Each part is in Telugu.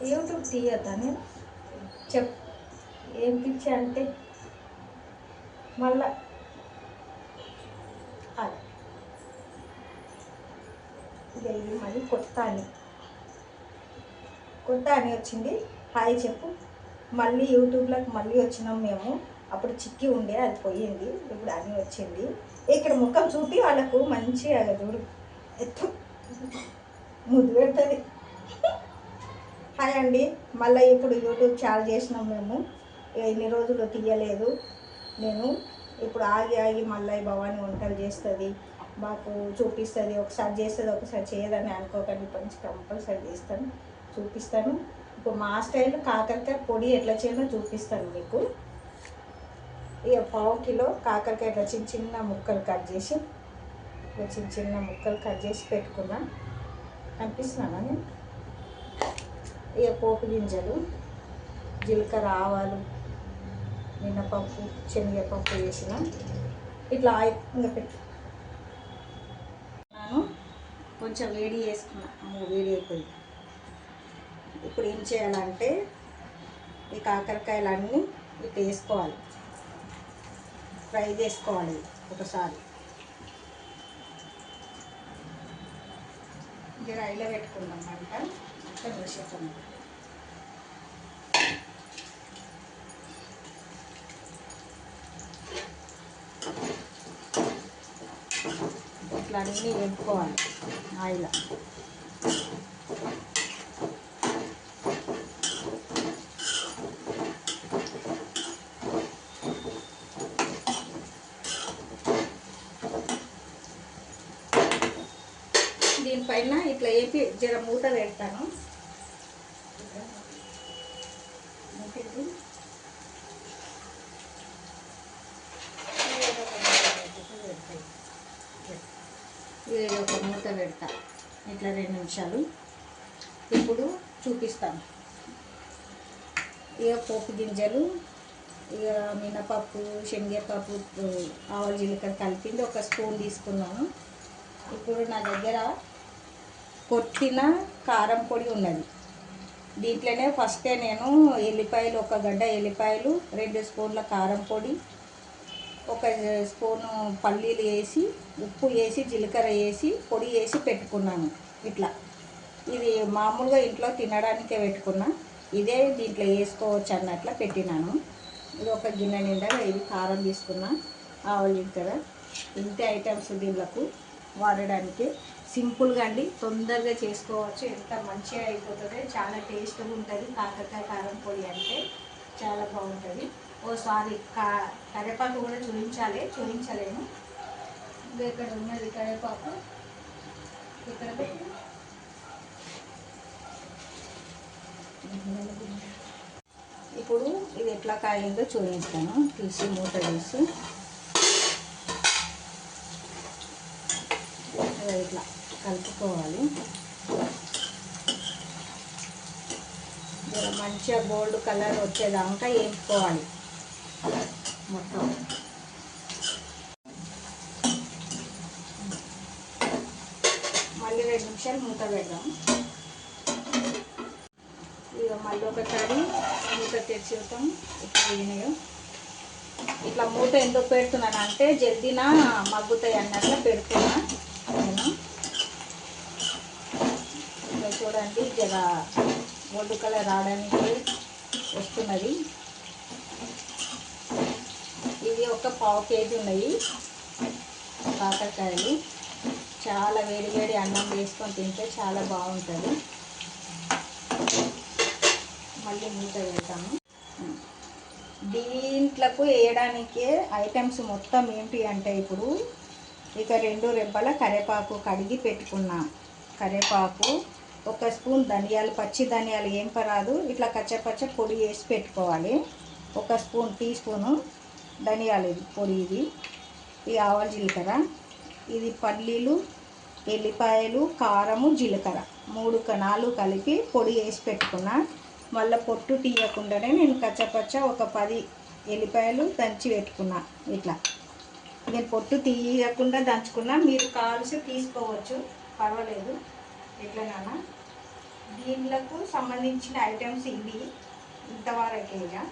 యూట్యూబ్ తీయద్దా నేను చెప్ ఏం పిచ్చి అంటే మళ్ళా ఇది మళ్ళీ కొత్త అని వచ్చింది. హాయ్ చెప్పు. మళ్ళీ యూట్యూబ్లోకి మళ్ళీ వచ్చినాం మేము. అప్పుడు చిక్కి ఉండే అది పోయింది, ఇప్పుడు అని వచ్చింది. ఇక్కడ ముఖం చూపి వాళ్ళకు మంచిగా చూడు ఎత్తు ముద్దు పెడుతుంది. హాయ్ అండి, మళ్ళీ ఇప్పుడు యూట్యూబ్ ఛానల్ చేసినాం మేము. ఇన్ని రోజులు తీయలేదు నేను. ఇప్పుడు ఆగి మళ్ళీ భవానీ వంటలు చేస్తుంది, మాకు చూపిస్తుంది. ఒకసారి చేస్తుంది ఒకసారి చేయదని అనుకోకండి, కొంచెం కంపల్సరీ చేస్తాను, చూపిస్తాను. ఇప్పుడు మా స్టైల్ కాకరకాయ పొడి ఎట్లా చేయాలో చూపిస్తాను మీకు. ఇక 1/2 కిలో కాకరకాయ ఇట్లా చిన్న ముక్కలు కట్ చేసి చిన్న ముక్కలు కట్ చేసి పెట్టుకున్నా. కనిపిస్తున్నానా నేను? ఇక పోపు గింజలు, జీలకర్ర, ఆవాలు, మినపప్పు, శనగపప్పు వేసిన ఇట్లా ఇంకా పెట్టుకున్నాను. కొంచెం వేడి చేసుకున్నాను, వేడి అయిపోయింది. ఇప్పుడు ఏం చేయాలంటే ఈ కాకరకాయలన్నీ ఇట్లా వేసుకోవాలి, ఫ్రై చేసుకోవాలి ఒకసారి. ఇది రైలో పెట్టుకుందాం అంట అంతా దోషేస్తున్నాం. ఇట్లా అన్నీ వేపుకోవాలి ఆయిల్. దీనిపైన ఇట్లా వేపి జర మూత పెడతాను. ఒక మూత పెడతా ఇట్లా 2 నిమిషాలు. ఇప్పుడు చూపిస్తాను. ఇక పోపు గింజలు, ఇక మినపప్పు, శనగపప్పు, ఆవాలు, జీలకర్ర కలిపింది 1 స్పూన్ తీసుకున్నాను. ఇప్పుడు నా దగ్గర కొట్టిన కారం పొడి ఉన్నది. దీంట్లోనే ఫస్టే నేను ఎల్లిపాయలు, 1 గడ్డ ఎల్లిపాయలు, 2 స్పూన్ల కారం పొడి, 1 స్పూను పల్లీలు వేసి, ఉప్పు వేసి, జీలకర్ర వేసి, పొడి వేసి పెట్టుకున్నాను. ఇట్లా ఇది మామూలుగా ఇంట్లో తినడానికే పెట్టుకున్నా. ఇదే దీంట్లో వేసుకోవచ్చు అన్నట్లా పెట్టినాను. ఇది 1 గిన్నె నిండా ఇది కారం తీసుకున్నా, ఆవాలు, జీలకర్ర. ఇంతే ఐటమ్స్ దీంట్లకు వాడడానికి. సింపుల్గా అండి, తొందరగా చేసుకోవచ్చు. ఎంత మంచిగా అయిపోతుంది, చాలా టేస్ట్గా ఉంటుంది. కాకరకాయ కారం పొడి అంటే చాలా బాగుంటుంది. ఓసారి కరివేపాకు కూడా చూపించలేను. ఇక్కడ ఉన్నది కరివేపాకు, ఇక్కడ పెట్టి ఇప్పుడు ఇది ఎట్లా కాయిందో చూపిస్తాను. తీసి మూత తీసి ఇట్లా కలుపుకోవాలి. మంచిగా గోల్డ్ కలర్ వచ్చేదాకా వేపుకోవాలి మొత్తం. మళ్ళీ 2 నిమిషాలు మూత పెడదాం. ఇక మళ్ళీ ఒకసారి మూత తెచ్చేద్దాం. ఇట్లా వేయనియో ఇట్లా మూత ఎందుకు పెడుతున్నాను అంటే జల్దీన మగ్గుతాయి అన్నట్లు పెడుతున్నా నేను. ఇట్లా చూడండి, జర గోల్డ్ కలర్ రావడానికి వస్తున్నది. ఇది ఒక 1/2 కేజీ ఉన్నాయి కాకరకాయలు. చాలా వేడి వేడి అన్నం వేసుకొని తింటే చాలా బాగుంటుంది. మళ్ళీ మూత వేద్దాము. దీంట్లకు వేయడానికే ఐటమ్స్ మొత్తం ఏంటి అంటే ఇప్పుడు ఇక 2 రెబ్బల కరివేపాకు కడిగి పెట్టుకున్నా. కరివేపాకు, 1 స్పూన్ ధనియాలు, పచ్చి ధనియాలు ఏం పరాదు, ఇట్లా కచ్చపచ్చ పొడి వేసి పెట్టుకోవాలి. 1 టీ స్పూను ధనియాలు పొడి. ఇది ఆవాలు, జీలకర్ర, ఇది పల్లీలు, ఎల్లిపాయలు, కారము, జీలకర్ర 3-4 కలిపి పొడి వేసి పెట్టుకున్నా. మళ్ళీ పొట్టు తీయకుండానే నేను కచ్చపచ్చ 10 ఎల్లిపాయలు దంచి పెట్టుకున్నా. ఇట్లా నేను పొట్టు తీయకుండా దంచుకున్నా, మీరు కాల్చి తీసుకోవచ్చు, పర్వాలేదు. ఎట్లనన్నా దీనికి సంబంధించిన ఐటమ్స్ ఇవి. ఇంతవరకేగా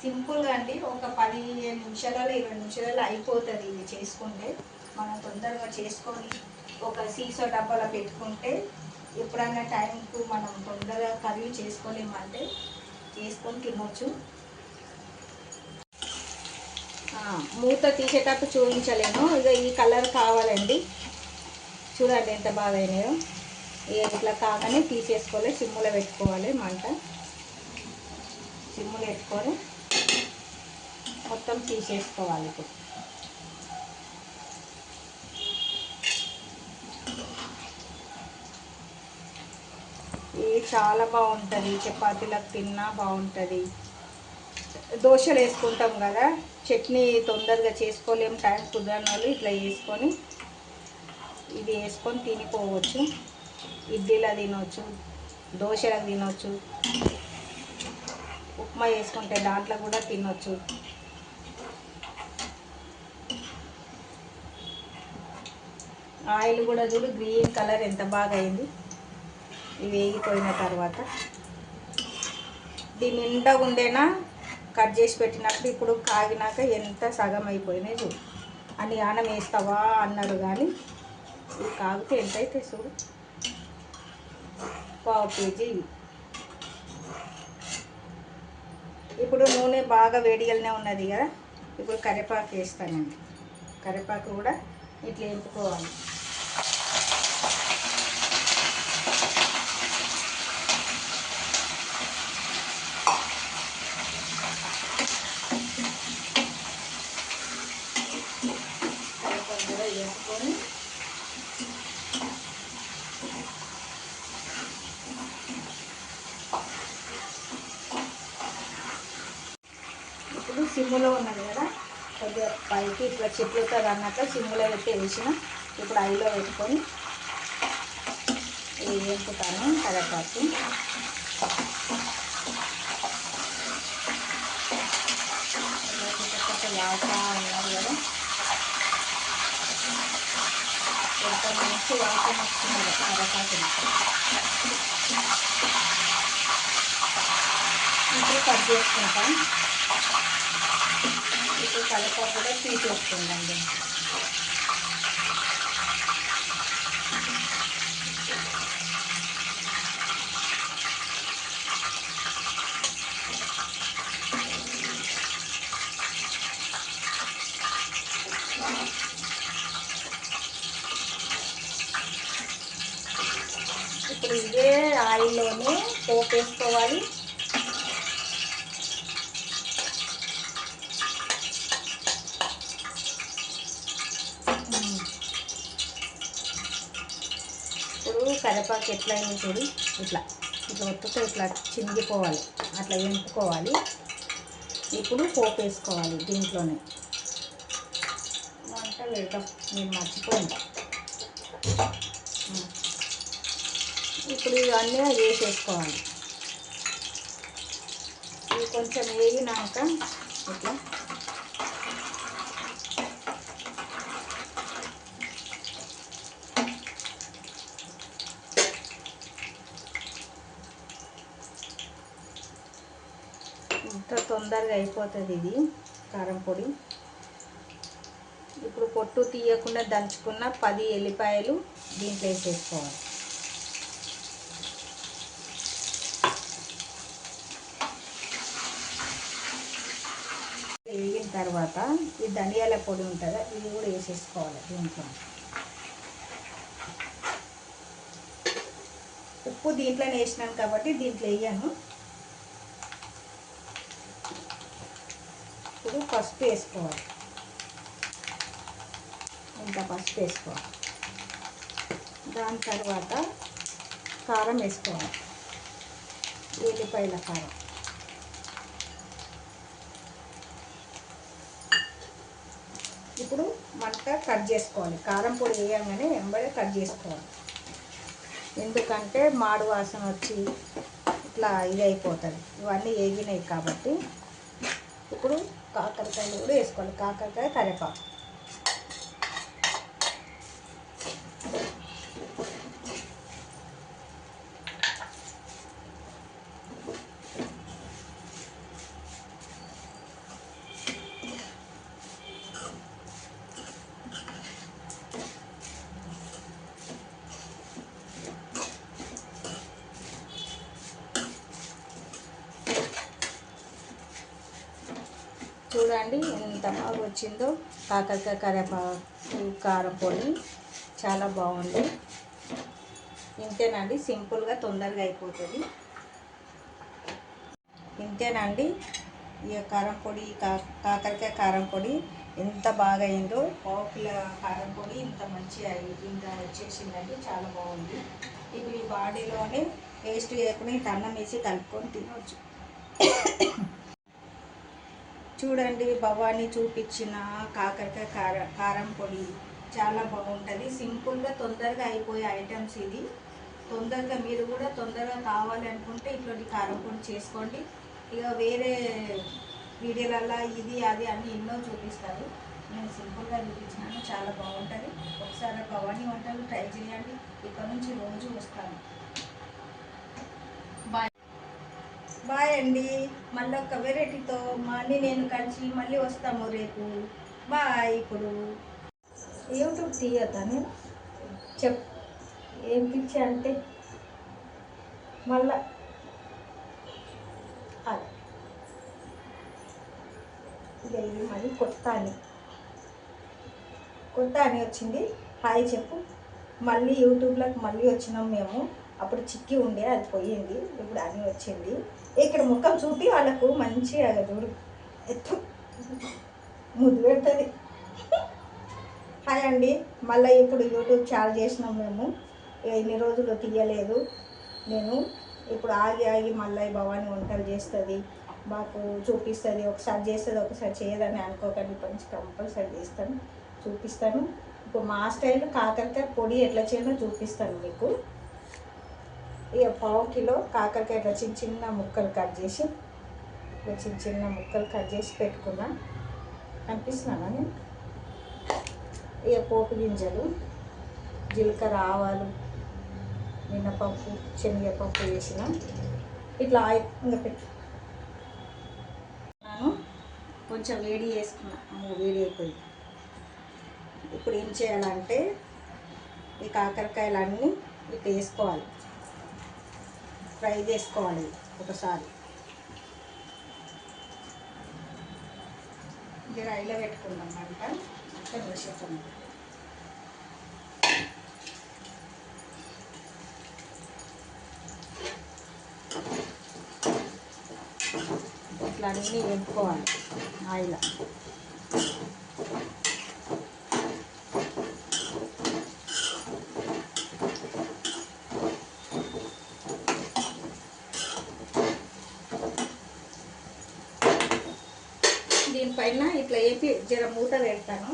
సింపుల్గా అండి. ఒక 15 నిమిషాలలో 20 నిమిషాలలో అయిపోతుంది ఇది చేసుకుంటే. మనం తొందరగా చేసుకొని ఒక సీసో డబ్బాలో పెట్టుకుంటే ఎప్పుడైనా టైంకు మనం తొందరగా కర్రీ చేసుకోలేమంటే చేసుకొని తినొచ్చు. మూత తీసేటప్పుడు చూపించలేను. ఇక ఈ కలర్ కావాలండి. చూడండి ఎంత బాగా అయినాయో. ఇట్లా కాగానే తీసేసుకోవాలి. సిమ్ములో పెట్టుకోవాలి. మంట సిమ్ములో పెట్టుకొని మొత్తం తీసేసుకోవాలి. ఇప్పుడు ఇది చాలా బాగుంటుంది. చపాతీలకు తిన్నా బాగుంటుంది. దోశలు వేసుకుంటాం కదా, చట్నీ తొందరగా చేసుకోలేము, టైం కుదరని వాళ్ళు ఇట్లా వేసుకొని ఇది వేసుకొని తినిపోవచ్చు. ఇడ్లీలా తినవచ్చు, దోశలకు తినవచ్చు, ఉప్మా వేసుకుంటే దాంట్లో కూడా తినవచ్చు. ఆయిల్ కూడా చూడు గ్రీన్ కలర్ ఎంత బాగా అయింది. ఇవి వేగిపోయిన తర్వాత దీని నిండా ఉండేనా కట్ చేసి పెట్టినప్పుడు ఇప్పుడు కాగినాక ఎంత సగం అయిపోయినాయి చూడు. అన్ని ఆనం వేస్తావా అన్నారు కానీ ఇవి కాగితే ఎంత అయితే చూడు. 1/2 కేజీ. ఇప్పుడు నూనె బాగా వేడిగానే ఉన్నది కదా. ఇప్పుడు కరివేపాకు వేస్తానండి. కరివేపాకు కూడా ఇట్లా వేపుకోవాలి. కరివేపాకు కూడా వేసుకొని ఇప్పుడు సిమ్ములో ఉన్నది కదా, కొద్దిగా పైకి ఇట్లా చెట్లుతుంది అన్నట్టు సిమ్ములో పెట్టి వేసిన. ఇప్పుడు ఐలో పెట్టుకొని వేపుతాను కరివేపాకు. వాసన ఉన్నది కదా, ఎంత మంచి వాసన వస్తుంది కరివేపాకుని. ఇప్పుడు కట్ చేసుకుంటాం. ఇప్పుడు కరివేపాకు కూడా తీసేస్తుందండి. ఇప్పుడు ఇదే ఆయిల్లోనే పోపు వేసుకోవాలి. ఇప్పుడు కరివేపాకు ఎట్లా అయింది చూడు. ఇట్లా ఇట్లా ఒత్తుతో ఇట్లా చిందిపోవాలి, అట్లా ఎంపుకోవాలి. ఇప్పుడు పోపు వేసుకోవాలి. దీంట్లోనే వంట వేద్దాం, నేను మర్చిపోయింది. ఇప్పుడు ఇవన్నీ వేసేసుకోవాలి. ఇవి కొంచెం వేగినాక ఇట్లా ఇంత తొందరగా అయిపోతుంది ఇది కారం పొడి. ఇప్పుడు పొట్టు తీయకుండా దంచుకున్న 10 ఎల్లిపాయలు దీంట్లో వేసేసుకోవాలి. వేగిన తర్వాత ఈ ధనియాల పొడి ఉంటుందా, ఇది కూడా వేసేసుకోవాలి దీంట్లో. ఉప్పు దీంట్లోనే వేసినాను కాబట్టి దీంట్లో వేయను. ఇప్పుడు పసుపు వేసుకోవాలి. ఇంత పసుపు వేసుకోవాలి. దాని తర్వాత కారం వేసుకోవాలి. ఎల్లిపాయల కారం. ఇప్పుడు మంట కట్ చేసుకోవాలి. కారం పొడి వేయగానే వెంబడే కట్ చేసుకోవాలి. ఎందుకంటే మాడు వాసన వచ్చి ఇట్లా ఇది అయిపోతుంది. ఇవన్నీ వేగినాయి కాబట్టి ఇప్పుడు కాకరకాయలు కూడా వేసుకోవాలి. కాకరకాయ, కరివేపాకు. చూడండి ఎంత బాగా వచ్చిందో. కాకరకాయ కరివేపాకు కారం పొడి చాలా బాగుంది. ఇంతేనండి, సింపుల్గా తొందరగా అయిపోతుంది. ఇంతేనండి, ఈ కారం పొడి కాకరకాయ కారం పొడి ఎంత బాగా అయిందో. పావు కిలో కారం పొడి ఇంత మంచిగా ఇంత వచ్చేసిందండి, చాలా బాగుంది. ఇప్పుడు ఈ బాడీలోనే టేస్ట్ చేయకుండా ఇంత అన్నం వేసి కలుపుకొని తినవచ్చు. చూడండి, భవానీ చూపించిన కాకరకాయ కారం పొడి చాలా బాగుంటుంది. సింపుల్గా తొందరగా అయిపోయే ఐటమ్స్ ఇది. తొందరగా మీరు కూడా తొందరగా కావాలి అనుకుంటే ఇట్లాంటి కారం పొడి చేసుకోండి. ఇక వేరే వీడియోలలో ఇది అది అన్నీ ఎన్నో చూపిస్తారు. నేను సింపుల్గా చూపించినాను, చాలా బాగుంటుంది. ఒకసారి భవానీ వంటలు ట్రై చేయండి. ఇక్కడ నుంచి రోజు వస్తాను. బాయ్ బాయ్ అండి. మళ్ళీ ఒక వెరైటీతో మళ్ళీ నేను కలిసి మళ్ళీ వస్తాము రేపు. బాయ్. ఇప్పుడు యూట్యూబ్ తీయద్దా నేను ఏం పిచ్చి అంటే మళ్ళా ఇది మళ్ళీ కొత్త అని వచ్చింది. హాయ్ చెప్పు. మళ్ళీ యూట్యూబ్లోకి మళ్ళీ వచ్చినాం మేము. అప్పుడు చిక్కి ఉండే, అది పోయింది. ఇప్పుడు అని వచ్చింది. ఇక్కడ ముఖం చూపి వాళ్ళకు మంచిగా చూడు, ఎత్తు ముద్దు పెడుతుంది. హాయ్ అండి. మళ్ళీ ఇప్పుడు యూట్యూబ్ ఛానల్ చేసినాం మేము. ఇన్ని రోజులు తీయలేదు నేను. ఇప్పుడు ఆగి మళ్ళీ భవానీ వంటలు చేస్తుంది, మాకు చూపిస్తుంది. ఒకసారి చేస్తుంది, ఒకసారి చేయదని అనుకోకండి. ఇప్పటి నుంచి కంపల్సరీ చేస్తాను, చూపిస్తాను. ఇప్పుడు మా స్టైల్ కాకరకాయ పొడి ఎట్లా చేయాలో చూపిస్తాను మీకు. ఇక పావు కిలో కాకరకాయ ఇట్లా చిన్న చిన్న ముక్కలు కట్ చేసి పెట్టుకున్నా. కనిపిస్తున్నాను నేను. ఇక పోపు గింజలు, జీలకర్ర, ఆవాలు, మినపప్పు, శనగపప్పు వేసిన ఇట్లా ఇంకా పెట్టుకున్నాను. కొంచెం వేడి చేసుకున్నాను, వేడి అయిపోయింది. ఇప్పుడు ఏం చేయాలంటే ఈ కాకరకాయలన్నీ ఇట్లా వేసుకోవాలి, ఫ్రై చేసుకోవాలి ఒకసారి. ఇది రైలో పెట్టుకుందాం అంట. అట్లా వేసేస్తాం. ఇట్లా అన్నీ వేపుకోవాలి ఆయిల్. దీనిపైన ఇట్లా వేపి జర మూత పెడతాను.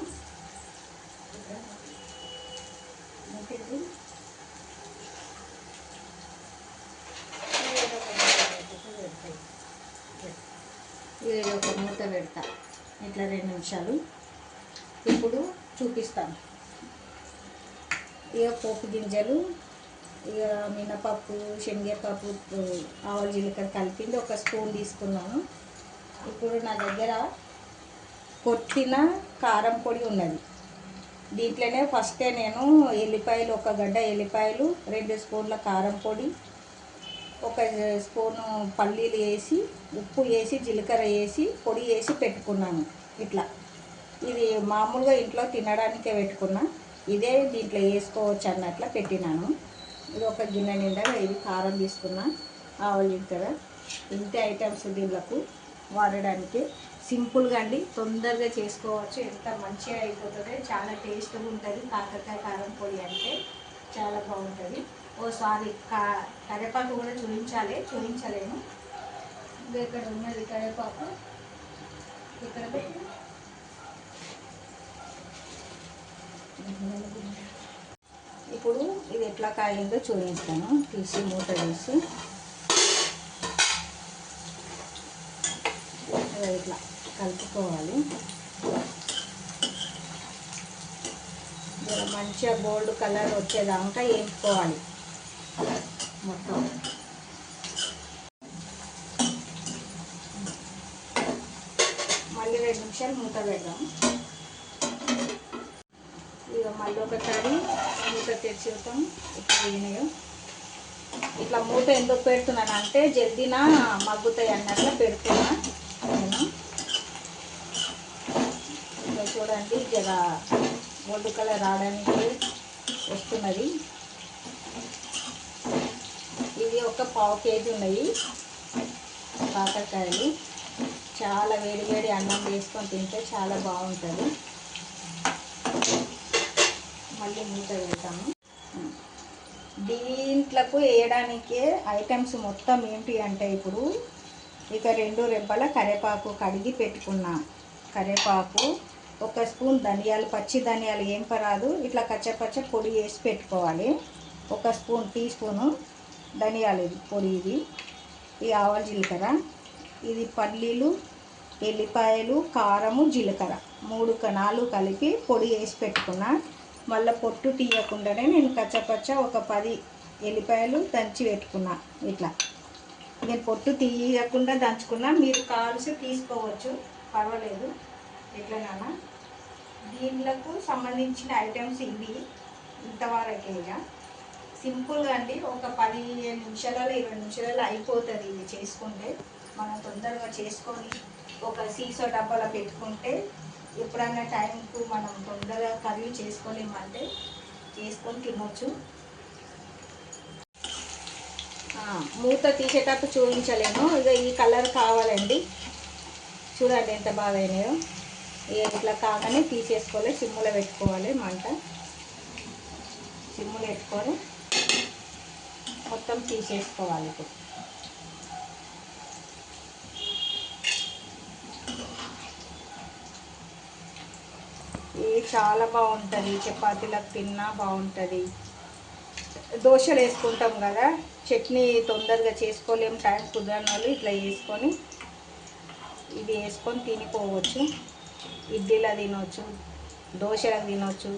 వేరే ఒక మూత పెడతా ఇట్లా 2 నిమిషాలు. ఇప్పుడు చూపిస్తాను. ఇక పోపు గింజలు, ఇక మినపప్పు, శనగపప్పు, ఆవాలు, జీలకర్ర కలిపింది ఒక స్పూన్ తీసుకున్నాను. ఇప్పుడు నా దగ్గర కొట్టిన కారం పొడి ఉన్నది. దీంట్లోనే ఫస్టే నేను ఎల్లిపాయలు, ఒక గడ్డ ఎల్లిపాయలు, 2 స్పూన్ల కారం పొడి, 1 స్పూను పల్లీలు వేసి, ఉప్పు వేసి, జీలకర్ర వేసి, పొడి వేసి పెట్టుకున్నాను. ఇట్లా ఇది మామూలుగా ఇంట్లో తినడానికే పెట్టుకున్నా. ఇదే దీంట్లో వేసుకోవచ్చు అన్నట్లా పెట్టినాను. ఇది ఒక గిన్నె నిండా ఇది కారం తీసుకున్నా, ఆవాలు, జీలకర్ర. ఇంతే ఐటమ్స్ దీంట్లకు వాడడానికి. సింపుల్గా అండి, తొందరగా చేసుకోవచ్చు. ఎంత మంచిగా అయిపోతుంది, చాలా టేస్ట్గా ఉంటుంది. కాకరకాయ కారం పొడి అంటే చాలా బాగుంటుంది. ఓసారి కరివేపాకు కూడా చూపించలేను. ఇంకా ఇక్కడ ఉన్నది కరివేపాకు, ఇక్కడ పెట్టి ఇప్పుడు ఇది ఎట్లా కాయిందో చూపిస్తాను. తీసి మూత తీసి ఇట్లా కలుపుకోవాలి. మంచిగా గోల్డ్ కలర్ వచ్చేదాకా వేపుకోవాలి మొత్తం. మళ్ళీ 2 నిమిషాలు మూత పెడదాం. ఇక మళ్ళీ ఒకసారి మూత తెచ్చుతాం. ఇట్లా మూత ఎందుకు పెడుతున్నాను అంటే జల్దీన మగ్గుతాయి అన్నట్లు పెడుతున్నా నేను. చూడండి జర గోల్డ్ కలర్ రావడానికి వస్తున్నది. ఇది ఒక పావు కేజీ ఉన్నాయి కాకరకాయలు. చాలా వేడి వేడి అన్నం వేసుకొని తింటే చాలా బాగుంటుంది. మళ్ళీ మూత పెడతాము. దీంట్లోకి వేయడానికి ఐటమ్స్ మొత్తం ఏంటి అంటే ఇప్పుడు ఇక 2 రెబ్బల కరివేపాకు కడిగి పెట్టుకున్నా. కరివేపాకు, 1 స్పూన్ ధనియాలు, పచ్చి ధనియాలు ఏం పరాదు, ఇట్లా కచ్చపచ్చ పొడి వేసి పెట్టుకోవాలి. 1 టీ స్పూను ధనియాలు పొడి, ఇది ఆవాల జీలకర్ర, ఇది పల్లీలు, ఎల్లిపాయలు, కారము, జీలకర్ర 4 కలిపి పొడి వేసి పెట్టుకున్నా. మళ్ళీ పొట్టు తీయకుండానే నేను కచ్చపచ్చ ఒక 10 ఎల్లిపాయలు దంచి పెట్టుకున్నా. ఇట్లా నేను పొట్టు తీయకుండా దంచుకున్నా, మీరు కాల్చి తీసుకోవచ్చు, పర్వాలేదు. ఎట్లనన్నా దీంట్లకు సంబంధించిన ఐటమ్స్ ఇవి. ఇంతవరకే ఇక సింపుల్గా అండి. ఒక 15 నిమిషాలలో 20 నిమిషాలలో అయిపోతుంది. ఇది చేసుకుంటే మనం తొందరగా చేసుకొని ఒక సీసో డబ్బాలో పెట్టుకుంటే ఎప్పుడైనా టైంకు మనం తొందరగా కర్రీ చేసుకోలేమంటే చేసుకొని తినొచ్చు. మూత తీసేటప్పుడు చూపించలేను. ఇక ఈ కలర్ కావాలండి. చూడండి ఎంత బాగా అయినాయో. ఇట్లా కాగానే తీసేసుకోవాలి. సిమ్ములో పెట్టుకోవాలి, మంట సిమ్ములో పెట్టుకొని మొత్తం తీసేసుకోవాలి. ఇప్పుడు ఇది చాలా బాగుంటుంది. చపాతీలకు తిన్నా బాగుంటుంది. దోశలు వేసుకుంటాం కదా, చట్నీ తొందరగా చేసుకోలేం, టైం కుదరని వాళ్ళు ఇట్లా వేసుకొని ఇది వేసుకొని తినిపోవచ్చు. ఇడ్లీలా తినవచ్చు, దోశలకు తినవచ్చు,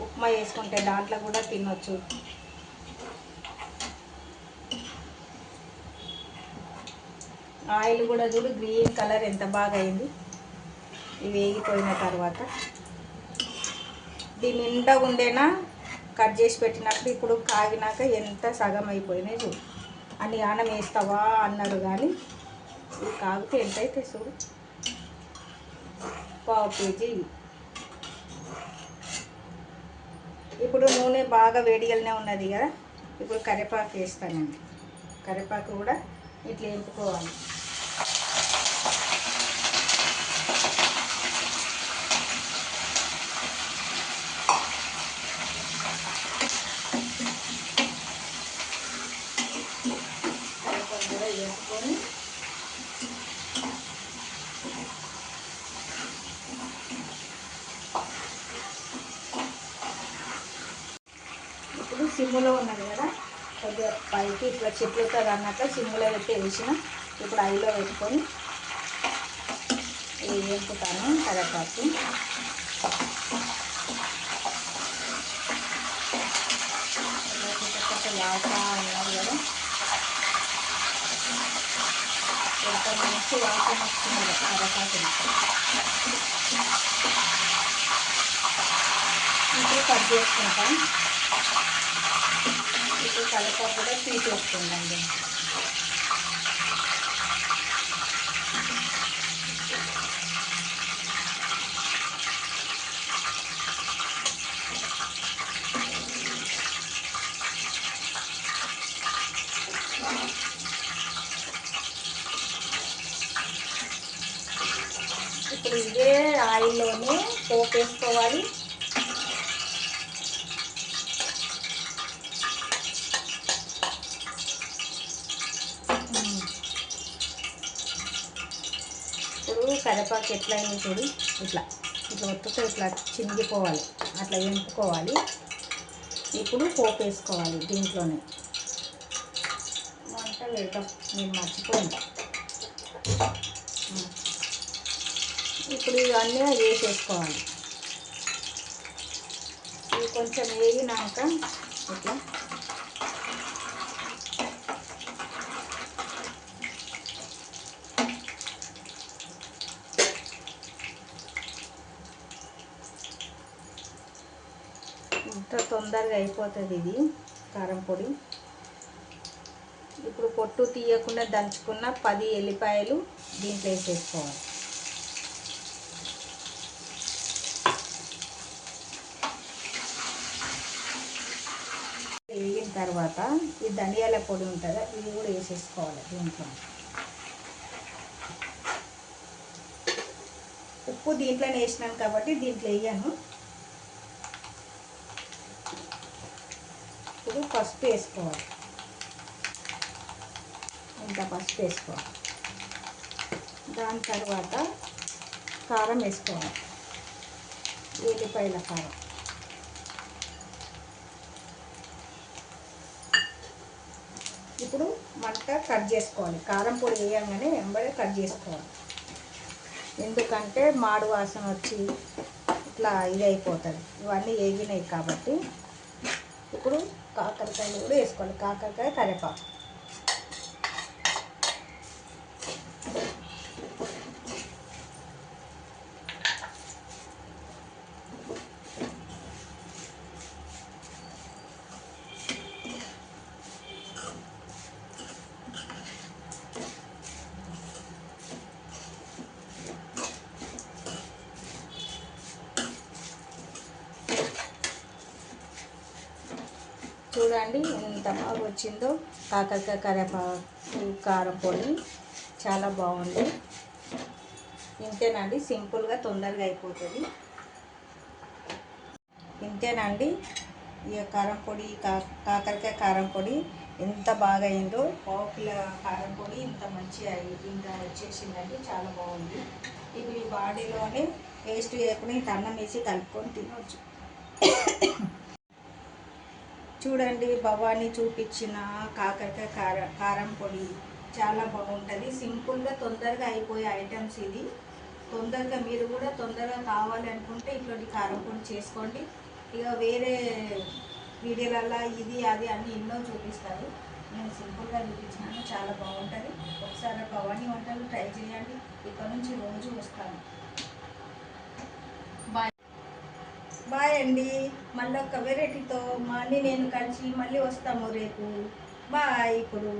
ఉప్మా వేసుకుంటే దాంట్లో కూడా తినవచ్చు. ఆయిల్ కూడా చూడు గ్రీన్ కలర్ ఎంత బాగా అయింది. ఇవి వేగిపోయిన తర్వాత దీని నిండా ఉండేనా కట్ చేసి పెట్టినప్పుడు ఇప్పుడు కాగినాక ఎంత సగం అయిపోయినాయి చూడు. అన్ని ఆనం వేస్తావా అన్నారు, కానీ ఇది కాగితే ఎంతైతే చూడు, పావు కేజీ. ఇప్పుడు నూనె బాగా వేడిగానే ఉన్నది కదా, ఇప్పుడు కరివేపాకు వేస్తానండి. కరివేపాకు కూడా ఇట్లా వేపుకోవాలి. కరివేపాకు కూడా వేసుకొని ఇప్పుడు సిమ్ములో ఉన్నది కదా, కొద్దిగా పైకి ఇట్లా చెట్లుతుంది అన్నట్టు సిమ్ములో పెట్టి వేసిన. ఇప్పుడు ఐలో పెట్టుకొని వేపుతాను కరివేపాకు. వాసన ఉన్నది కదా, ఎంత మంచి వాసన వస్తుంది కరివేపాకు. ఇప్పుడు కట్ చేసుకుంటాం. ఇప్పుడు కరివేపాకు కూడా తీసేస్తుందండి. ఇప్పుడు ఇదే ఆయిల్లోనే పోపు వేసుకోవాలి. ఇప్పుడు కరివేపాకు ఎట్లయినా చూడు, ఇట్లా ఇట్లా ఒత్తుతో ఇట్లా చినిగిపోవాలి, అట్లా వేపుకోవాలి. ఇప్పుడు పోపు వేసుకోవాలి. దీంట్లోనే వంట వేయటం నేను మర్చిపోయింది. ఇప్పుడు ఇవన్నీ వేసేసుకోవాలి. ఇవి కొంచెం వేగినాక ఇట్లా ఇంత తొందరగా అయిపోతుంది ఇది కారం పొడి. ఇప్పుడు పొట్టు తీయకుండా దంచుకున్న 10 ఎల్లిపాయలు దీంట్లో వేసేసుకోవాలి. తర్వాత ఈ ధనియాల పొడి ఉంటుందా ఇది కూడా వేసేసుకోవాలి దీంట్లో. ఉప్పు దీంట్లోనే వేసినాను కాబట్టి దీంట్లో వేయను. ఇప్పుడు పసుపు వేసుకోవాలి, ఇంత పసుపు వేసుకోవాలి. దాని తర్వాత కారం వేసుకోవాలి, ఎల్లిపాయల కారం. ఇప్పుడు మంట కట్ చేసుకోవాలి, కారం పొడి వేయగానే వెంబడే కట్ చేసుకోవాలి. ఎందుకంటే మాడు వాసన వచ్చి ఇట్లా ఇది అయిపోతుంది. ఇవన్నీ వేగినాయి కాబట్టి ఇప్పుడు కాకరకాయలు కూడా వేసుకోవాలి, కాకరకాయ కరివేపాకు. చూడండి ఎంత బాగా వచ్చిందో కాకరకాయ కరివేపాకు కారం పొడి, చాలా బాగుంది. ఇంతేనండి, సింపుల్గా తొందరగా అయిపోతుంది. ఇంతేనండి, ఈ కారం పొడి కాకరకాయ కారం పొడి ఎంత బాగా అయిందో. పావు కిలో కారం పొడి ఇంత మంచిగా ఇంకా వచ్చేసిందండి, చాలా బాగుంది. ఇప్పుడు ఈ బాడీలోనే టేస్ట్ చేయకుండా ఇంత అన్నం వేసి కలుపుకొని తినవచ్చు. చూడండి, భవానీ చూపించిన కాకరకాయ కారం పొడి చాలా బాగుంటుంది. సింపుల్గా తొందరగా అయిపోయే ఐటమ్స్ ఇది. తొందరగా మీరు కూడా తొందరగా కావాలి అనుకుంటే ఇట్లాంటి కారం పొడి చేసుకోండి. ఇక వేరే వీడియోలల్లో ఇది అది అన్నీ ఎన్నో చూపిస్తారు, నేను సింపుల్గా చూపించినాను, చాలా బాగుంటుంది. ఒకసారి భవానీ వంటలు ట్రై చేయండి. ఇక్కడ నుంచి రోజు వస్తాను. బాయ్ అండి. మళ్ళీ ఒక వెరైటీతో మళ్ళీ నేను కలిసి మళ్ళీ వస్తాము రేపు. బాయ్. ఇప్పుడు